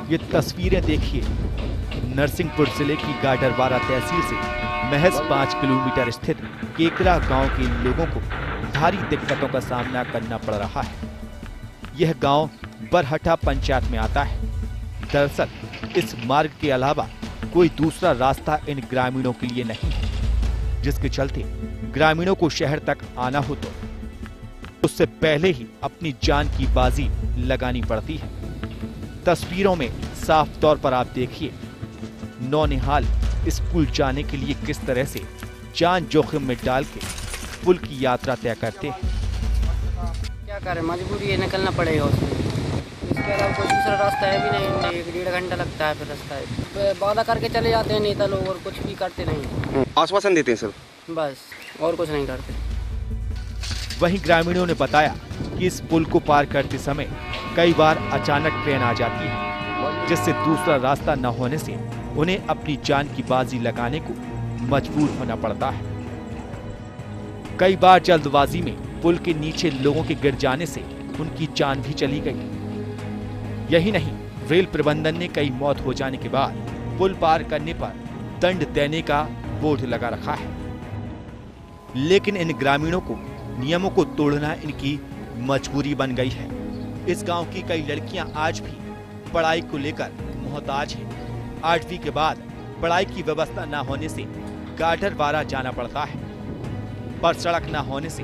ये तस्वीरें देखिए, नरसिंहपुर जिले की गाडरवारा तहसील से महज 5 किलोमीटर स्थित केकरा गांव के लोगों को भारी दिक्कतों का सामना करना पड़ रहा है। यह गांव बरहटा पंचायत में आता है। दरअसल इस मार्ग के अलावा कोई दूसरा रास्ता इन ग्रामीणों के लिए नहीं है, जिसके चलते ग्रामीणों को शहर तक आना हो तो उससे पहले ही अपनी जान की बाजी लगानी पड़ती है। तस्वीरों में साफ तौर पर आप देखिए, नौनिहाल स्कूल जाने के लिए किस तरह से जान जोखिम में डाल के पुल की यात्रा तय करते हैं। क्या करें, मजबूरी है, निकलना पड़ेगा उसमें। इसके अलावा कोई दूसरा रास्ता है भी नहीं। 1-1.5 घंटा लगता है फिर रास्ता वादा करके चले जाते हैं नेता लोग और कुछ भी करते नहीं। आश्वासन देते हैं सर, बस और कुछ नहीं करते। वहीं ग्रामीणों ने बताया कि इस पुल को पार करते समय कई बार अचानक ट्रेन आ जाती है, जिससे दूसरा रास्ता न होने से उन्हें अपनी जान की बाजी लगाने को मजबूर होना पड़ता है। कई बार जल्दबाजी में पुल के नीचे लोगों के गिर जाने से उनकी जान भी चली गई। यही नहीं, रेल प्रबंधन ने कई मौत हो जाने के बाद पुल पार करने पर दंड देने का बोर्ड लगा रखा है, लेकिन इन ग्रामीणों को नियमों को तोड़ना इनकी मजबूरी बन गई है। इस गांव की कई लड़कियां आज भी पढ़ाई को लेकर मोहताज हैं। 8वीं के बाद पढ़ाई की व्यवस्था न होने से गाडरवारा जाना पड़ता है, पर सड़क न होने से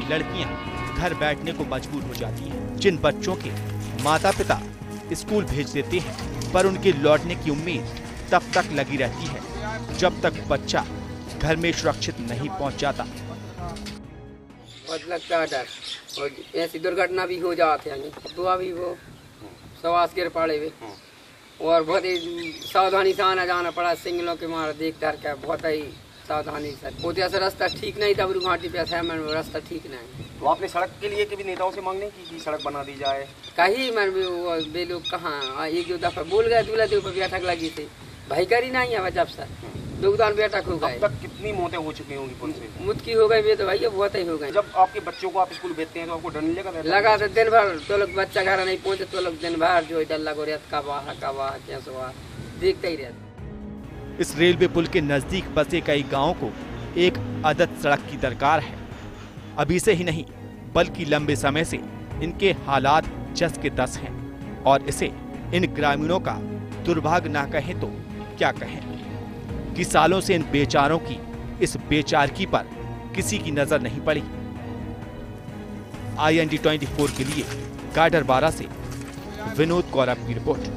लड़कियां घर बैठने को मजबूर हो जाती हैं। जिन बच्चों के माता पिता स्कूल भेज देते हैं, पर उनके लौटने की उम्मीद तब तक लगी रहती है जब तक बच्चा घर में सुरक्षित नहीं पहुंच जाता। बहुत लगता है डर, और ऐसी दुर्घटना भी हो जाती है तो अभी वो सवास गिर पड़े हुए, और बहुत ही सावधानी से आना जाना पड़ा। सिंगलों के मार देख कर के बहुत ही सावधानी से। बहुत ऐसा रास्ता ठीक नहीं था, घाटी पे ऐसा रास्ता ठीक नहीं। तो आपने सड़क के लिए कभी नेताओं से मांग नहीं की कि सड़क बना दी जाए? कहीं वे लोग कहाँ, एक दो दफा बोल गए, दूल्हा देव पर बैठक लगी थी, भाई करी नहीं है जब से दुगदान बैठक हो गए। अब तक कितनी मौतें हो चुकी होंगी पुल से? मुद की हो गई तो भैया बहुत ही हो गई। जब आपके बच्चों को आप स्कूल भेजते हैं तो आपको डर नहीं लगा तो दिन भर तो लोग बच्चा घर नहीं पहुंचे तो लोग दिन भर जो डर लगो रहता कब कैसे देखते ही रहते। इस रेलवे पुल के नजदीक बसे कई गांवों को एक आदत सड़क की दरकार है। अभी से ही नहीं बल्कि लंबे समय से इनके हालात जस के तस हैं, और इसे इन ग्रामीणों का दुर्भाग्य ना कहें तो क्या कहें कि सालों से इन बेचारों की इस बेचारगी पर किसी की नजर नहीं पड़ी। IND 24 के लिए गाडरवारा से विनोद गौरव की रिपोर्ट।